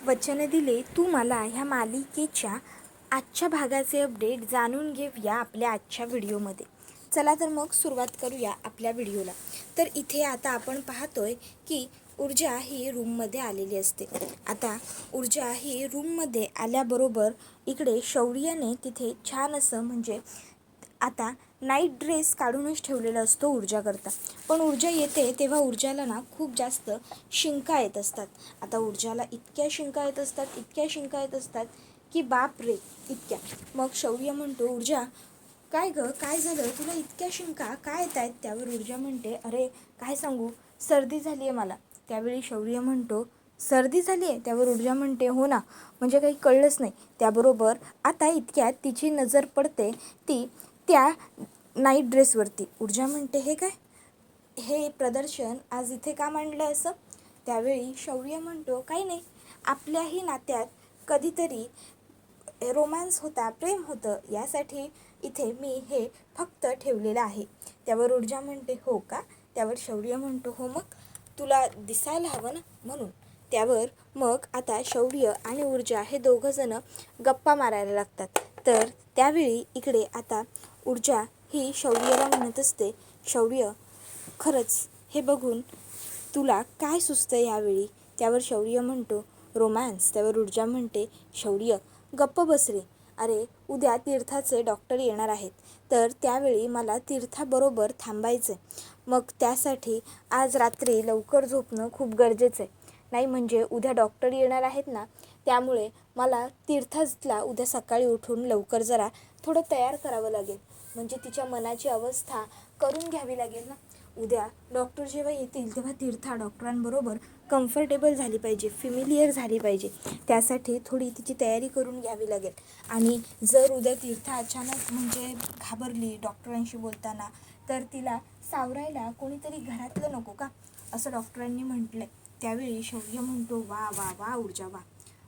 वचन दिले तू मला ह्या मालिकेच्या आजच्या भागाचे अपडेट जाणून घेऊया आपल्या आजच्या व्हिडिओमध्ये. चला तर मग सुरुवात करूया आपल्या व्हिडिओला. तर इथे आता आपण पाहतोय की ऊर्जा ही रूममध्ये आलेली असते. आता ऊर्जा ही रूममध्ये आल्याबरोबर इकडे शौर्याने तिथे छान असं म्हणजे आता नाईट ड्रेस काढूनच ठेवलेला असतो ऊर्जाकरता. पण ऊर्जा येते तेव्हा ऊर्जाला ना खूप जास्त शिंका येत असतात. आता ऊर्जाला इतक्या शिंका येत असतात की बाप रे इतक्या. मग शौर्य म्हणतो, ऊर्जा काय गं, काय झालं तुला, इतक्या शिंका काय येत आहेत? त्यावर ऊर्जा म्हणते, अरे काय सांगू, सर्दी झाली आहे मला. त्यावेळी शौर्य म्हणतो, सर्दी झाली आहे? त्यावर ऊर्जा म्हणते, हो ना, म्हणजे काही कळलंच नाही. त्याबरोबर आता इतक्यात तिची नजर पडते ती त्या नाईट ड्रेसवरती. ऊर्जा म्हणते, हे काय, हे प्रदर्शन आज इथे का मांडलं असं? त्यावेळी शौर्य म्हणतो, काही नाही, आपल्याही नात्यात कधीतरी रोमॅन्स होता, प्रेम होतं, यासाठी इथे मी हे फक्त ठेवलेलं आहे. त्यावर ऊर्जा म्हणते, हो का? त्यावर शौर्य म्हणतो, हो मग तुला दिसायला हवं ना म्हणून. त्यावर मग आता शौर्य आणि ऊर्जा हे दोघंजणं गप्पा मारायला लागतात. तर त्यावेळी इकडे आता ऊर्जा ही शौर्याला म्हणत असते, शौर्य खरंच हे बघून तुला काय सुचतं यावेळी? त्यावर शौर्य म्हणतो, रोमॅन्स. त्यावर ऊर्जा म्हणते, शौर्य गप्प बस रे, अरे उद्या तीर्थाचे डॉक्टर येणार आहेत, तर त्यावेळी मला तीर्थाबरोबर थांबायचं आहे. मग त्यासाठी आज रात्री लवकर झोपणं खूप गरजेचं आहे. नाही म्हणजे उद्या डॉक्टर येणार आहेत ना, त्यामुळे मला तीर्थाला उद्या सकाळी उठून लवकर जरा थोडं तयार करावं लागेल. म्हणजे तिच्या मनाची अवस्था करून घ्यावी लागेल ना. उद्या डॉक्टर जेव्हा येतील तेव्हा तीर्था डॉक्टरांबरोबर कम्फर्टेबल झाली पाहिजे, फिमिलियर झाली पाहिजे. त्यासाठी थोडी तिची तयारी करून घ्यावी लागेल. आणि जर उद्या तीर्था अचानक म्हणजे घाबरली डॉक्टरांशी बोलताना, तर तिला सावरायला कोणीतरी घरातलं नको का, असं डॉक्टरांनी म्हटलं आहे. त्यावेळी शौर्य म्हणतो, वा वा वा ऊर्जा वा,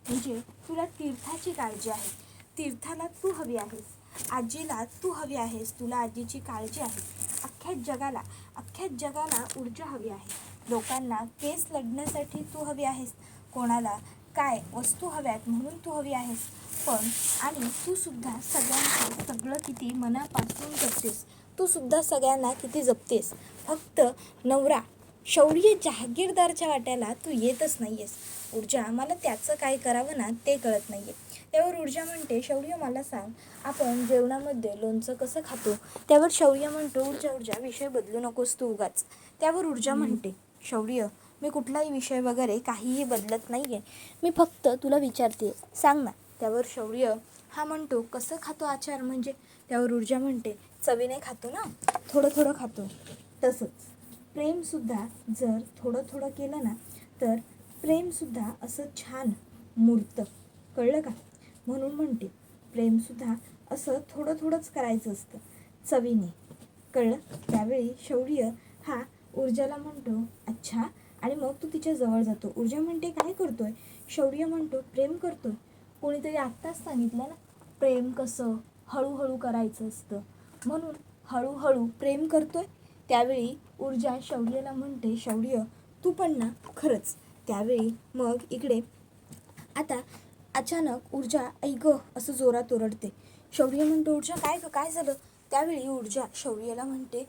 म्हणजे तुला तीर्थाची काळजी आहे, तीर्थाला तू हवी आहेस, आजीला तू हवी आहेस, तुला आजीची काळजी आहे. अख्ख्या जगाला ऊर्जा हवी आहे. लोकांना केस लढण्यासाठी तू हवी आहेस, कोणाला काय वस्तू हव्यात म्हणून तू हवी आहेस. पण आणि तू सुद्धा सगळ्यांचं सगळं किती मनापासून जपतेस, तू सुद्धा सगळ्यांना किती जपतेस. फक्त नवरा शौर्य जहागीरदारच्या वाट्याला तू येतच नाही आहेस. ऊर्जा मला त्याचं काय करावं ना ते कळत नाही आहे. त्यावर ऊर्जा म्हणते, शौर्य मला सांग, आपण जेवणामध्ये लोणचं कसं खातो? त्यावर शौर्य म्हणतो, ऊर्जा विषय बदलू नकोस तू उगाच. त्यावर ऊर्जा म्हणते, शौर्य मी कुठलाही विषय वगैरे काहीही बदलत नाही आहे, मी फक्त तुला विचारते, सांग ना. त्यावर शौर्य हा म्हणतो, कसं खातो आचार म्हणजे? त्यावर ऊर्जा म्हणते, चवीने खातो ना, थोडं थोडं खातो. तसंच प्रेमसुद्धा जर थोडं थोडं केलं ना, तर प्रेमसुद्धा असं छान मूर्त, कळलं का? म्हणून म्हणते, प्रेमसुद्धा असं थोडं थोडंच करायचं असतं, चवीने, कळलं? त्यावेळी शौर्य हा ऊर्जाला म्हणतो, अच्छा, आणि मग तू तिच्या जवळ जातो. ऊर्जा म्हणते, काय करतोय? शौर्य म्हणतो, प्रेम करतोय. कोणीतरी आत्ताच सांगितलं ना, प्रेम कसं हळूहळू करायचं असतं, म्हणून हळूहळू प्रेम करतोय. त्यावेळी ऊर्जा शौर्याला म्हणते, शौर्य तू पण ना खरंच. त्यावेळी मग इकडे आता अचानक ऊर्जा ऐक असं जोरात ओरडते. शौर्य म्हणतो, ऊर्जा काय गं, काय झालं? त्यावेळी ऊर्जा शौर्याला म्हणते,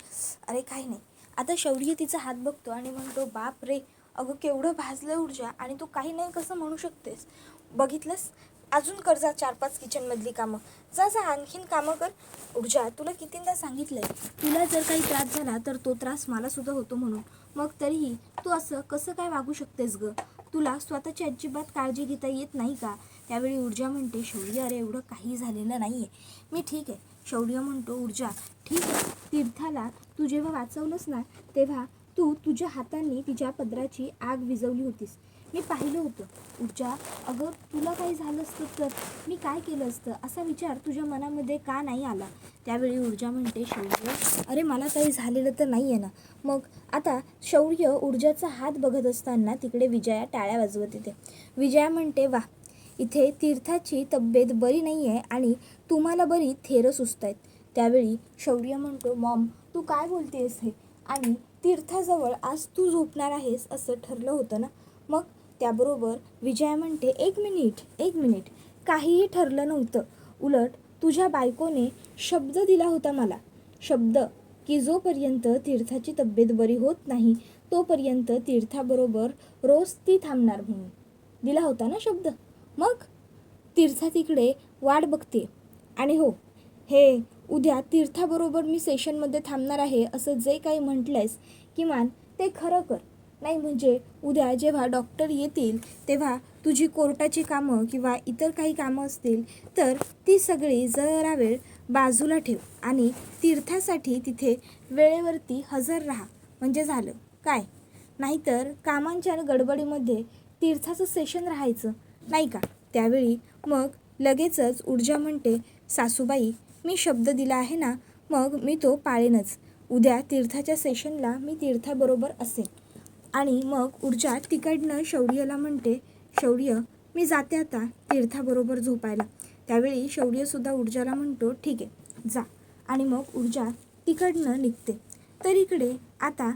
अरे काही नाही. आता शौर्य तिचा हात बघतो आणि म्हणतो, बाप रे, अगं केवढं भाजलं ऊर्जा, आणि तू काही नाही कसं म्हणू शकतेस? बघितलंस, अजून कर जा 4-5 किचनमधली कामं, जा आणखीन कामं कर. ऊर्जा तुला कितींदा सांगितलंय, तुला जर काही त्रास झाला तर तो त्रास मलासुद्धा होतो म्हणून, मग तरीही तू असं कसं काय वागू शकतेस गं? तुला स्वतःची अजिबात काळजी घेता येत नाही का? त्यावेळी ऊर्जा म्हणते, शौर्य अरे एवढं काही झालेलं नाही आहे, मी ठीक आहे. शौर्य म्हणतो, ऊर्जा ठीक आहे, तीर्थाला तू जेव्हा वाचवलंस ना, तेव्हा तू तुझ्या हातांनी तिच्या पदराची आग विझवली होतीस, मी पाहिलं होतं. ऊर्जा अगं तुला काही झालं असतं तर मी काय केलं असतं, असा विचार तुझ्या मनामध्ये का नाही आला? त्यावेळी ऊर्जा म्हणते, शौर्य अरे मला काही झालेलं तर नाही आहे ना. मग आता शौर्य ऊर्जाचा हात बघत असताना तिकडे विजया टाळ्या वाजवत येते. विजया म्हणते, वा, इथे तीर्थाची तब्येत बरी नाही आहे आणि तुम्हाला बरी थेरं सुचत आहेत. त्यावेळी शौर्य म्हणतो, मॉम तू काय बोलतेस हे? आणि तीर्थाजवळ आज तू झोपणार आहेस असं ठरलं होतं ना, मग त्याबरोबर विजया म्हणते, एक मिनिट, काहीही ठरलं नव्हतं. उलट तुझ्या बायकोने शब्द दिला होता मला, शब्द की जोपर्यंत तीर्थाची तब्येत बरी होत नाही तोपर्यंत तीर्थाबरोबर रोज ती थांबणार म्हणून दिला होता ना शब्द. मग तीर्था तिकडे वाट बघते. आणि हो, हे उद्या तीर्थाबरोबर मी सेशनमध्ये थांबणार आहे असं जे काही म्हटलंयस किमान ते खरं कर. नाही म्हणजे उद्या जेव्हा डॉक्टर येतील तेव्हा तुझी कोर्टाची कामं किंवा इतर काही कामं असतील तर ती सगळी जरा वेळ बाजूला ठेव आणि तीर्थासाठी तिथे वेळेवरती हजर राहा म्हणजे झालं काय. नाहीतर कामांच्या गडबडीमध्ये तीर्थाचं सेशन राहायचं नाही का. त्यावेळी मग लगेचच ऊर्जा म्हणते, सासूबाई मी शब्द दिला आहे ना, मग मी तो पाळेनच. उद्या तीर्थाच्या सेशनला मी तीर्थाबरोबर असेन. आणि मग ऊर्जा तिकडनं शौर्यला म्हणते, शौर्य मी जाते आता तीर्थाबरोबर झोपायला. त्यावेळी शौर्यसुद्धा ऊर्जाला म्हणतो, ठीक आहे जा. आणि मग ऊर्जा तिकडनं निघते. तर इकडे आता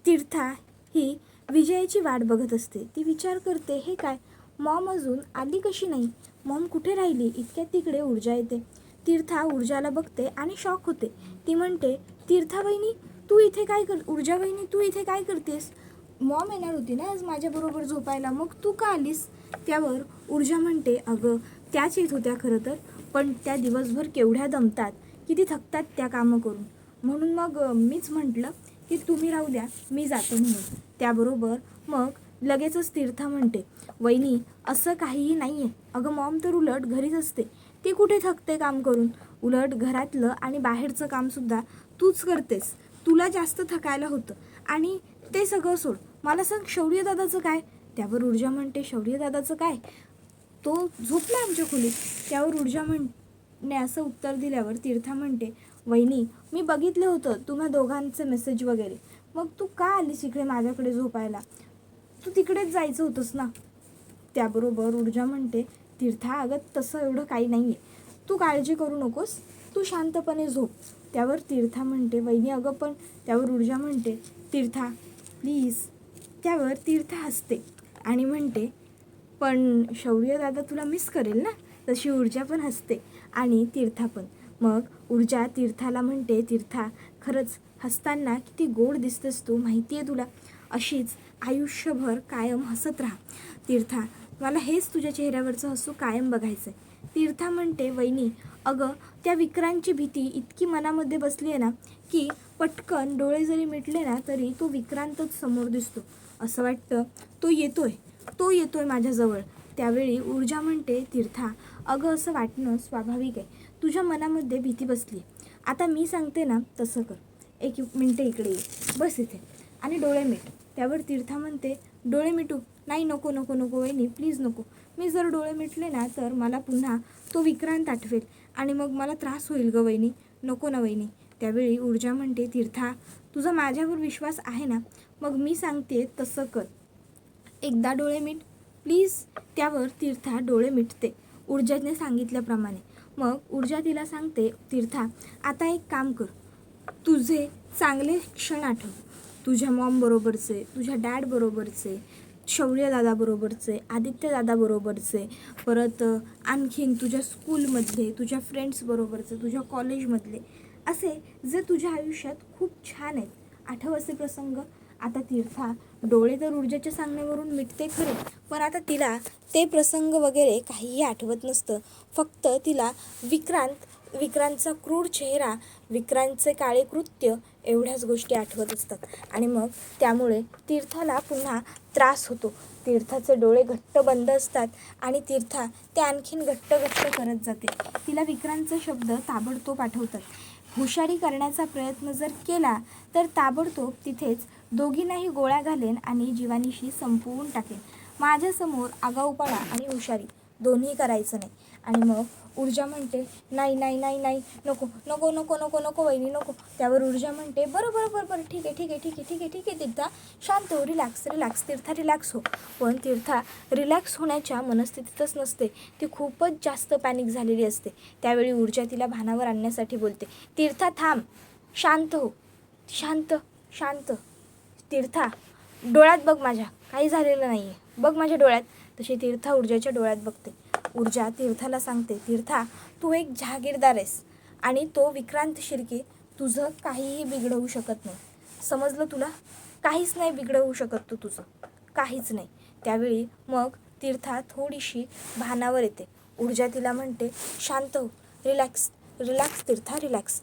तीर्था ही विजयाची वाट बघत असते. ती विचार करते, हे काय मॉम अजून आली कशी नाही, मॉम कुठे राहिली. इतक्यात तिकडे ऊर्जा येते. तीर्था ऊर्जाला बघते आणि शॉक होते. ती म्हणते, तीर्था वहिनी तू इथे काय ऊर्जा वहिनी तू इथे काय करतेस. मॉम येणार होती ना आज माझ्याबरोबर झोपायला, मग तू का आलीस. त्यावर ऊर्जा म्हणते, अगं त्याच येत होत्या खरं तर, पण त्या दिवसभर केवढ्या दमतात, किती थकतात त्या कामं करून, म्हणून मग मीच म्हटलं की तुम्ही राहू द्या मी जाते म्हणून. त्याबरोबर मग लगेचच तीर्था म्हणते, वहिनी असं काहीही नाही आहे. अगं मॉम तर उलट घरीच असते, ती कुठे थकते काम करून. उलट घरातलं आणि बाहेरचं कामसुद्धा तूच करतेस, तुला जास्त थकायला होतं. आणि ते सगळं सोड, मला सांग शौर्यदादाचं काय. त्यावर ऊर्जा म्हणते, शौर्यदादाचं काय, तो झोपला आमच्या खोलीत. त्यावर ऊर्जा म्हणणे असं उत्तर दिल्यावर तीर्था म्हणते, वहिनी मी बघितलं होतं तुम्हा दोघांचे मेसेज वगैरे, मग तू का आलीस इकडे माझ्याकडे झोपायला, तू तिकडेच जायचं होतंस ना. त्याबरोबर ऊर्जा म्हणते, तीर्था अगं तसं एवढं काही नाही आहे, तू काळजी करू नकोस, तू शांतपणे झोप. त्यावर तीर्था म्हणते, वहिनी अगं पण. त्यावर ऊर्जा म्हणते, तीर्था प्लीज. त्यावर तीर्था हसते आणि म्हणते, पण शौर्यदादा तुला मिस करेल ना. तशी ऊर्जा पण हसते आणि तीर्था पण. मग ऊर्जा तीर्थाला म्हणते, तीर्था खरंच हसताना किती गोड दिसतेस तू, माहिती आहे तुला, अशीच आयुष्यभर कायम हसत राहा तीर्था, मला हेच तुझ्या चेहऱ्यावरचं हसू कायम बघायचं आहे. तीर्था म्हणते, वहिनी अगं त्या विक्रांतची भीती इतकी मनामध्ये बसली आहे ना की पटकन डोळे जरी मिटले ना तरी तो विक्रांतच समोर दिसतो. असं वाटतं तो येतोय माझ्याजवळ. त्यावेळी ऊर्जा म्हणते, तीर्था अगं असं वाटणं स्वाभाविक आहे, तुझ्या मनामध्ये भीती बसली. आता मी सांगते ना तसं कर, एक मिनटं इकडे ये, बस इथे आणि डोळे मिट. त्यावर तीर्था म्हणते, डोळे मिटू नाही, नको नको नको वहिनी प्लीज नको. मी जर डोळे मिटले ना तर मला पुन्हा तो विक्रांत आठवेल आणि मग मला त्रास होईल गं वहिनी, नको ना वहिनी. त्यावेळी ऊर्जा म्हणते, तीर्था तुझा माझ्यावर विश्वास आहे ना, मग मी सांगते तसं कर, एकदा डोळे मिट प्लीज. त्यावर तीर्था डोळे मिटते ऊर्जाने सांगितल्याप्रमाणे. मग ऊर्जा तिला सांगते, तीर्था आता एक काम कर, तुझे चांगले क्षण आठव, तुझ्या मॉम बरोबरचे, तुझ्या डॅड बरोबरचे, शौर्यदादाबरोबरचे, आदित्यदादाबरोबरचे, परत आणखीन तुझ्या स्कूलमधले, तुझ्या फ्रेंड्सबरोबरचे, तुझ्या कॉलेजमधले, असे जे तुझ्या आयुष्यात खूप छान आहेत, आठव असे प्रसंग. आता तीर्था डोळे तर ऊर्जेच्या सांगण्यावरून मिटते खरे, पण आता तिला ते प्रसंग वगैरे काहीही आठवत नसतं. फक्त तिला विक्रांतचा क्रूर चेहरा, विक्रांतचे काळे कृत्य एवढ्याच गोष्टी आठवत असतात. आणि मग त्यामुळे तीर्थाला पुन्हा त्रास होतो. तीर्थाचे डोळे घट्ट बंद असतात आणि तीर्था ते आणखीन घट्ट करत जाते. तिला विक्रांतचे शब्द ताबडतोब आठवतात. हुशारी करण्याचा प्रयत्न जर केला तर ताबडतोब तिथेच दोघींनाही गोळ्या घालेन आणि जीवानीशी संपवून टाकेन. माझ्यासमोर आगाऊपणा आणि हुशारी दोन्ही करायचं नाही. आणि मग ऊर्जा म्हणते, नाही नाही नाही नाही नको नको नको नको नको वहिनी नको. त्यावर ऊर्जा म्हणते, बरं ठीक आहे तीर्था शांत हो, रिलॅक्स तीर्था रिलॅक्स हो. पण तीर्था रिलॅक्स होण्याच्या मनस्थितीतच नसते, ती खूपच जास्त पॅनिक झालेली असते. त्यावेळी ऊर्जा तिला भानावर आणण्यासाठी बोलते, तीर्था थांब, शांत हो, शांत. तीर्था डोळ्यात बघ माझ्या, काही झालेलं नाही आहे, बघ माझ्या डोळ्यात. तशी तीर्था ऊर्जाच्या डोळ्यात बघते. ऊर्जा तीर्थाला सांगते, तीर्था तू एक जहागीरदार आहेस आणि तो विक्रांत शिर्के तुझं काहीही बिघडवू शकत नाही. समजलं तुला? काहीच नाही बिघडवू शकत तो तुझं, काहीच नाही. त्यावेळी मग तीर्था थोडीशी भानावर येते. ऊर्जा तिला म्हणते, शांत हो, रिलॅक्स रिलॅक्स तीर्था रिलॅक्स.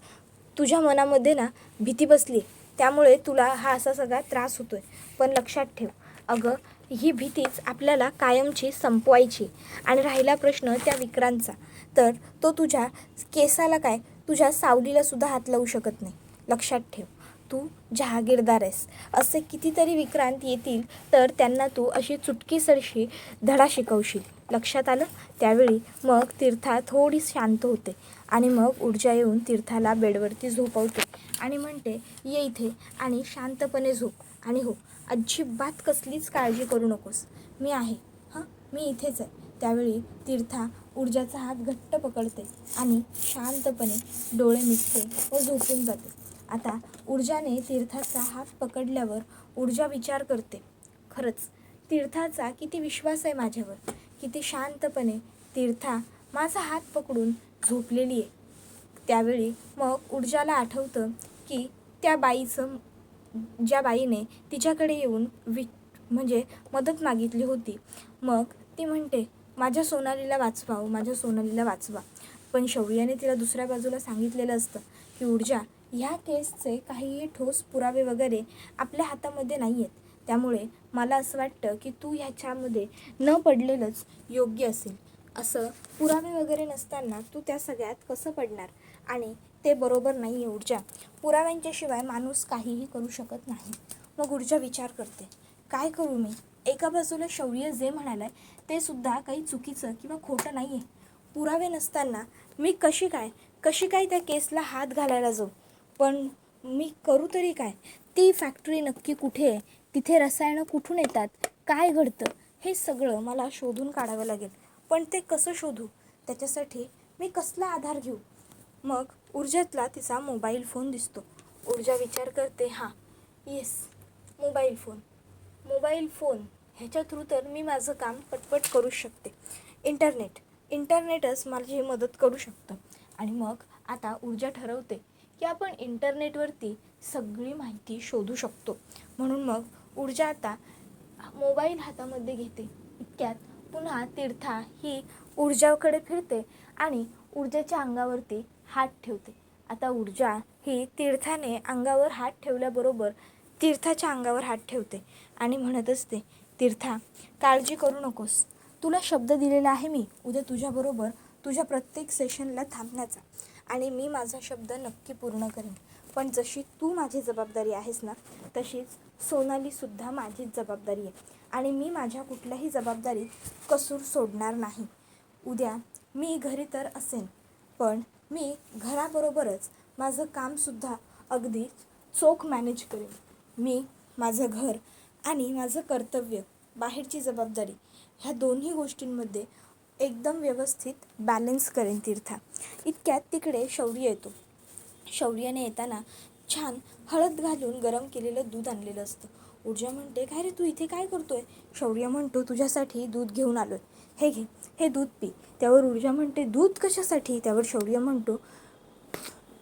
तुझ्या मनामध्ये ना भीती बसली, त्यामुळे तुला हा असा सगळा त्रास होतोय. पण लक्षात ठेव, अगं ही भीतीच आपल्याला कायमची संपवायची. आणि राहिला प्रश्न त्या विक्रांतचा, तर तो तुझ्या केसाला काय, तुझ्या सावलीला सुद्धा हात लावू शकत नाही. लक्षात ठेव, तू जहागीरदार आहेस. असे कितीतरी विक्रांत येतील तर त्यांना तू अशी चुटकीसरशी धडा शिकवशील. लक्षात आलं? त्यावेळी मग तीर्था थोडी शांत होते आणि मग ऊर्जा येऊन तीर्थाला बेडवरती झोपवते आणि म्हणते, ये इथे आणि शांतपणे झोप. आणि हो, अजिबात कसलीच काळजी करू नकोस, मी आहे, हां मी इथेच आहे. त्यावेळी तीर्था ऊर्जाचा हात घट्ट पकडते आणि शांतपणे डोळे मिटते व झोपून जाते. आता ऊर्जाने तीर्थाचा हात पकडल्यावर ऊर्जा विचार करते, खरंच तीर्थाचा किती विश्वास आहे माझ्यावर, किती शांतपणे तीर्था माझा हात पकडून झोपलेली आहे. त्यावेळी मग ऊर्जाला आठवतं की त्या बाईचं, ज्या बाईने तिच्याकडे येऊन म्हणजे मदत मागितली होती. मग ती म्हणते, माझ्या सोनालीला वाचवा, माझ्या सोनालीला वाचवा. पण शौर्याने तिला दुसऱ्या बाजूला सांगितलेलं असतं की ऊर्जा, ह्या केसचे काहीही ठोस पुरावे वगैरे आपल्या हातामध्ये नाही आहेत. त्यामुळे मला असं वाटतं की तू ह्याच्यामध्ये न पडलेलंच योग्य असेल. असं पुरावे वगैरे नसताना तू त्या सगळ्यात कसं पडणार? आणि ते बरोबर नाही आहे ऊर्जा. पुराव्यांच्याशिवाय माणूस काहीही करू शकत नाही. मग ऊर्जा विचार करते, काय करू मी? एका बाजूला शौर्य जे म्हणालाय ते सुद्धा काही चुकीचं किंवा खोटं नाही आहे. पुरावे नसताना मी कशी काय त्या केसला हात घालायला जाऊ? पण मी करू तरी काय? ती फॅक्टरी नक्की कुठे आहे? तिथे रसायनं कुठून येतात? काय घडतं? हे सगळं मला शोधून काढावं लागेल. पण ते कसं शोधू? त्याच्यासाठी मी कसला आधार घेऊ? मग ऊर्जातला तिचा मोबाईल फोन दिसतो. ऊर्जा विचार करते, हां येस, मोबाईल फोन ह्याच्या थ्रू तर मी माझं काम पटपट करू शकते. इंटरनेटच माझी मदत करू शकतं. आणि मग आता ऊर्जा ठरवते की आपण इंटरनेटवरती सगळी माहिती शोधू शकतो. म्हणून मग ऊर्जा आता मोबाईल हातामध्ये घेते. इतक्यात पुन्हा तीर्था ही ऊर्जाकडे फिरते आणि ऊर्जाच्या अंगावरती हात ठेवते. आता ऊर्जा ही तीर्थाने अंगावर हात ठेवल्याबरोबर तीर्थाच्या अंगावर हात ठेवते आणि म्हणत असते, तीर्था काळजी करू नकोस, तुला शब्द दिलेला आहे मी उद्या तुझ्याबरोबर तुझ्या प्रत्येक सेशनला थांबण्याचा, आणि मी माझा शब्द नक्की पूर्ण करेन. पण जशी तू माझी जबाबदारी आहेस ना, तशीच सोनालीसुद्धा माझीच जबाबदारी आहे आणि मी माझ्या कुठल्याही जबाबदारीत कसूर सोडणार नाही. उद्या मी घरी तर असेन, पण मी घराबरोबरच माझं कामसुद्धा अगदी चोख मॅनेज करेन. मी माझं घर आणि माझं कर्तव्य, बाहेरची जबाबदारी, ह्या दोन्ही गोष्टींमध्ये एकदम व्यवस्थित बॅलन्स करेन तीर्था. इतक्यात तिकडे शौर्य येतो. शौर्याने येताना छान हळद घालून गरम केलेलं दूध आणलेलं असतं. ऊर्जा म्हणते, काय रे तू इथे काय करतोय? शौर्य म्हणतो, तुझ्यासाठी दूध घेऊन आलोय, हे घे, हे दूध पी. त्यावर ऊर्जा म्हणते, दूध कशासाठी? त्यावर शौर्य म्हणतो,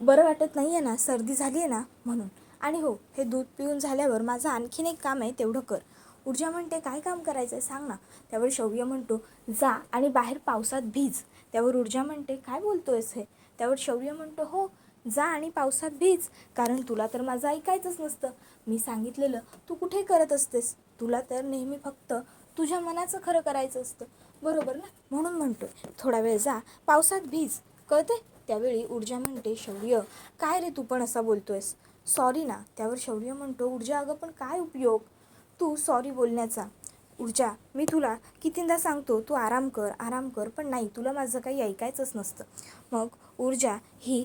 बरं वाटत नाही आहे ना, सर्दी झाली आहे ना म्हणून. आणि हो, हे दूध पिऊन झाल्यावर माझं आणखीन एक काम आहे, तेवढं कर. ऊर्जा म्हणते, काय काम करायचं आहे सांग ना. त्यावर शौर्य म्हणतो, जा आणि बाहेर पावसात भिज. त्यावर ऊर्जा म्हणते, काय बोलतोयस हे? त्यावर शौर्य म्हणतो, हो, जा आणि पावसात भिज, कारण तुला तर माझं ऐकायचंच नसतं. मी सांगितलेलं तू कुठे करत असतेस? तुला तर नेहमी फक्त तुझ्या मनाचं खरं करायचं असतं, बरोबर ना? म्हणून म्हणतोय, थोडा वेळ जा, पावसात भिज, कळते? त्यावेळी ऊर्जा म्हणते, शौर्य काय रे तू पण असा बोलतोयस? सॉरी ना. त्यावर शौर्य म्हणतो, ऊर्जा अगं पण काय उपयोग तू सॉरी बोलण्याचा? ऊर्जा, मी तुला कितींदा सांगतो तू आराम कर, पण नाही, तुला माझं काही ऐकायचंच नसतं. मग ऊर्जा ही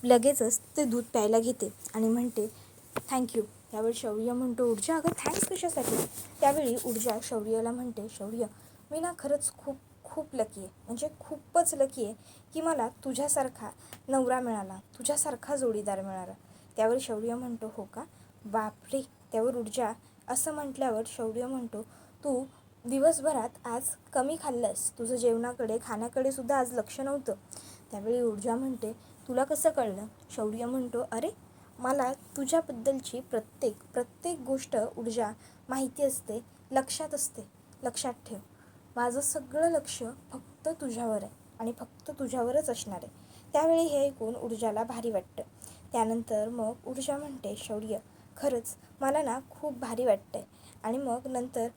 लगेचच ते दूध प्यायला घेते आणि म्हणते, थँक्यू. त्यावेळी शौर्य म्हणतो, ऊर्जा अगं थँक्स कशासाठी? त्यावेळी ऊर्जा शौर्याला म्हणते, शौर्य मी ना खरंच खूप खूप लकी आहे, म्हणजे खूपच लकी आहे की मला तुझ्यासारखा नवरा मिळाला, तुझ्यासारखा जोडीदार मिळाला. त्यावर शौर्य म्हणतो, हो का, बापरे. त्यावर ऊर्जा असं म्हटल्यावर शौर्य म्हणतो, तू दिवसभरात आज कमी खाल्लंस, तुझं जेवणाकडे खाण्याकडे सुद्धा आज लक्ष नव्हतं. त्यावेळी ऊर्जा म्हणते, तुला कसं कळलं? शौर्य म्हणतो, अरे मला तुझ्याबद्दलची प्रत्येक गोष्ट ऊर्जा माहिती असते, लक्षात असते. लक्षात ठेव, माझं सगळं लक्ष फक्त तुझ्यावर आहे आणि फक्त तुझ्यावरच असणार आहे. त्यावेळी हे ऐकून ऊर्जाला भारी वाटतं. त्यानंतर मग ऊर्जा म्हणते, शौर्य खरंच मला ना खूप भारी वाटतंय. आणि मग नंतर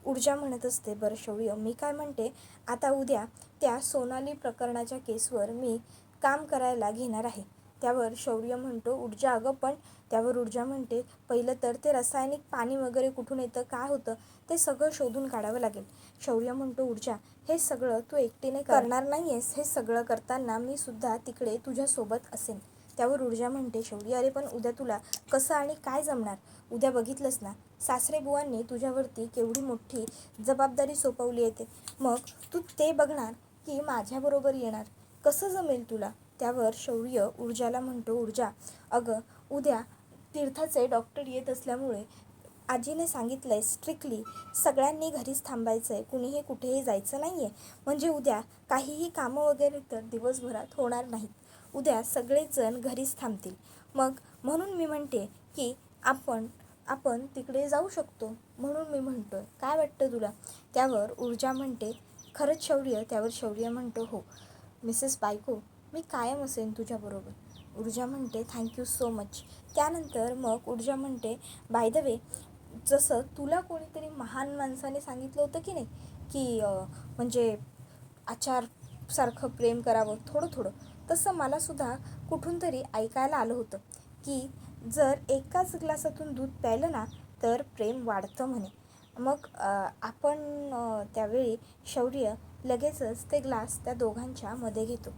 ऊर्जा म्हणत असते, बरं शौर्य मी काय म्हणते, आता उद्या त्या सोनाली प्रकरणाच्या केसवर मी काम करायला घेणार आहे. त्यावर शौर्य म्हणतो, ऊर्जा अगं पण त्यावर ऊर्जा म्हणते, पहिलं तर ते रासायनिक पाणी वगैरे कुठून येतं, काय होतं ते सगळं शोधून काढावं लागेल. शौर्य म्हणतो, ऊर्जा हे सगळं तू एकटीने करणार नाही आहेस, हे सगळं करताना मी सुद्धा तिकडे तुझ्यासोबत असेन. त्यावर ऊर्जा म्हणते, शौर्य अरे पण उद्या तुला कसं आणि काय जमणार? उद्या बघितलंस ना, सासरे बुवांनी तुझ्यावरती केवढी मोठी जबाबदारी सोपवली येते, मग तू ते बघणार की माझ्याबरोबर येणार, कसं जमेल तुला? त्यावर शौर्य ऊर्जाला म्हणतो, ऊर्जा अगं उद्या तीर्थाचे डॉक्टर येत असल्यामुळे आजीने सांगितलं आहे स्ट्रिक्टली सगळ्यांनी घरीच थांबायचं आहे, कुणीही कुठेही जायचं नाही आहे. म्हणजे उद्या काहीही कामं वगैरे तर दिवसभरात होणार नाहीत. उद्या सगळेच जण घरीच थांबतील. मग म्हणून मी म्हणते की आपण तिकडे जाऊ शकतो, म्हणून मी म्हणतोय, काय वाटतं तुला? त्यावर ऊर्जा म्हणते, खरंच शौर्य? त्यावर शौर्य म्हणतो, हो मिसेस बायको, मी कायम असेन तुझ्याबरोबर. ऊर्जा म्हणते, थँक्यू सो मच. त्यानंतर मग ऊर्जा म्हणते, बाय द वे जसं तुला कोणीतरी महान माणसाने सांगितलं होतं की नाही की म्हणजे आचारसारखं प्रेम करावं थोडं थोडं, तसं मलासुद्धा कुठून तरी ऐकायला आलं होतं की जर एकाच ग्लासातून दूध प्यायलं ना तर प्रेम वाढतं म्हणे. मग त्यावेळी शौर्य लगेचच ते ग्लास त्या दोघांच्या मध्ये घेतो.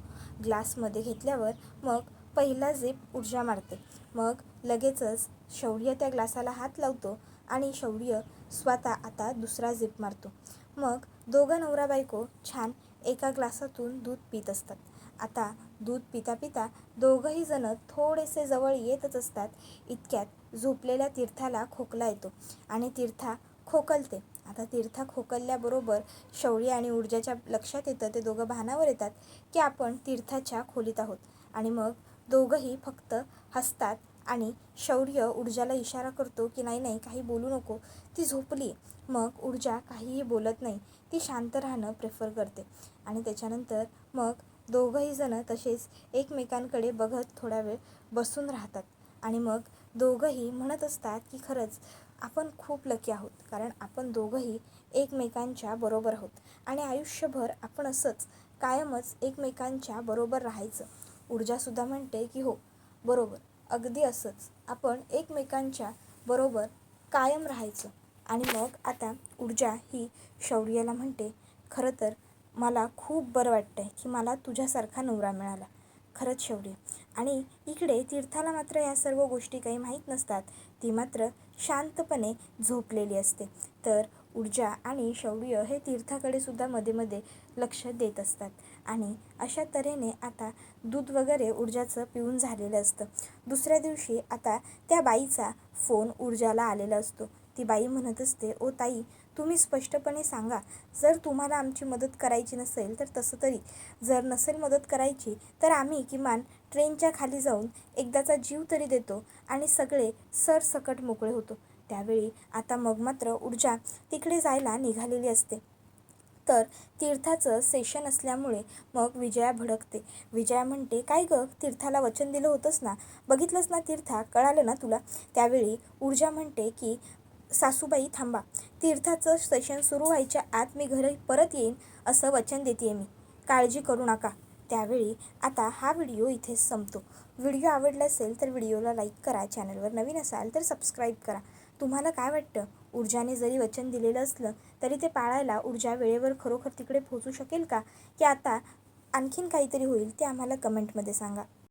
ग्लासमध्ये घेतल्यावर मग पहिला झिप ऊर्जा मारते. मग लगेचच शौर्य त्या ग्लासाला हात लावतो आणि शौर्य स्वतः आता दुसरा झिप मारतो. मग दोघं नवरा बायको छान एका ग्लासातून दूध पित असतात. आता दूध पिता पिता दोघंही जण थोडेसे जवळ येतच असतात. इतक्यात झोपलेल्या तीर्थाला खोकला येतो आणि तीर्था खोकलते. आता तीर्था खोकलल्याबरोबर शौर्य आणि ऊर्जाच्या लक्षात येतं, ते दोघं भानावर येतात की आपण तीर्थाच्या खोलीत आहोत. आणि मग दोघंही फक्त हसतात आणि शौर्य ऊर्जाला इशारा करतो की नाही नाही काही बोलू नको, ती झोपली. मग ऊर्जा काहीही बोलत नाही, ती शांत राहणं प्रेफर करते. आणि त्याच्यानंतर मग दोघंही जण तसेच एकमेकांकडे बघत थोडा वेळ बसून राहतात. आणि मग दोघंही म्हणत असतात की खरंच आपण खूप लकी आहोत, कारण आपण दोघंही एकमेकांच्या बरोबर आहोत आणि आयुष्यभर आपण असंच कायमच एकमेकांच्या बरोबर राहायचं. ऊर्जासुद्धा म्हणते की हो बरोबर, अगदी असंच आपण एकमेकांच्या बरोबर कायम राहायचं. आणि मग आता ऊर्जा ही शौर्याला म्हणते, खरं तर मला खूप बरं वाटतं आहे की मला तुझ्यासारखा नवरा मिळाला, खरंच शौर्य. आणि इकडे तीर्थाला मात्र या सर्व गोष्टी काही माहीत नसतात. ती मात्र शांतपणे झोपलेली असते. तर ऊर्जा आणि शौर्य हे तीर्थाकडे सुद्धा मध्ये मध्ये लक्ष देत असतात. आणि अशा तऱ्हेने आता दूध वगैरे ऊर्जाचं पिऊन झालेलं असतं. दुसऱ्या दिवशी आता त्या बाईचा फोन ऊर्जाला आलेला असतो. ती बाई म्हणत असते, ओ ताई तुम्ही स्पष्टपणे सांगा, जर तुम्हाला आमची मदत करायची नसेल तर तसं तरी, जर नसेल मदत करायची तर आम्ही किमान ट्रेनच्या खाली जाऊन एकदाचा जीव तरी देतो आणि सगळे सरसकट मोकळे होतो. त्यावेळी आता मग मात्र ऊर्जा तिकडे जायला निघालेली असते. तर तीर्थाचं सेशन असल्यामुळे मग विजया भडकते. विजया म्हणते, काय गं तीर्थाला वचन दिलं होतंस ना, बघितलंस ना तीर्था, कळालं ना तुला? त्यावेळी ऊर्जा म्हणते की सासूबाई थांबा, तीर्थाचं सेशन सुरू व्हायच्या आत मी घरी परत येईन असं वचन देते मी, काळजी करू नका. त्यावेळी आता हा व्हिडिओ इथेच संपतो. व्हिडिओ आवडला असेल तर व्हिडिओला लाईक करा, चॅनलवर नवीन असाल तर सबस्क्राईब करा. तुम्हाला काय वाटतं, ऊर्जाने जरी वचन दिलेलं असलं तरी ते पाळायला ऊर्जा वेळेवर खरोखर तिकडे पोहोचू शकेल का, की आता आणखीन काहीतरी होईल ते आम्हाला कमेंटमध्ये सांगा.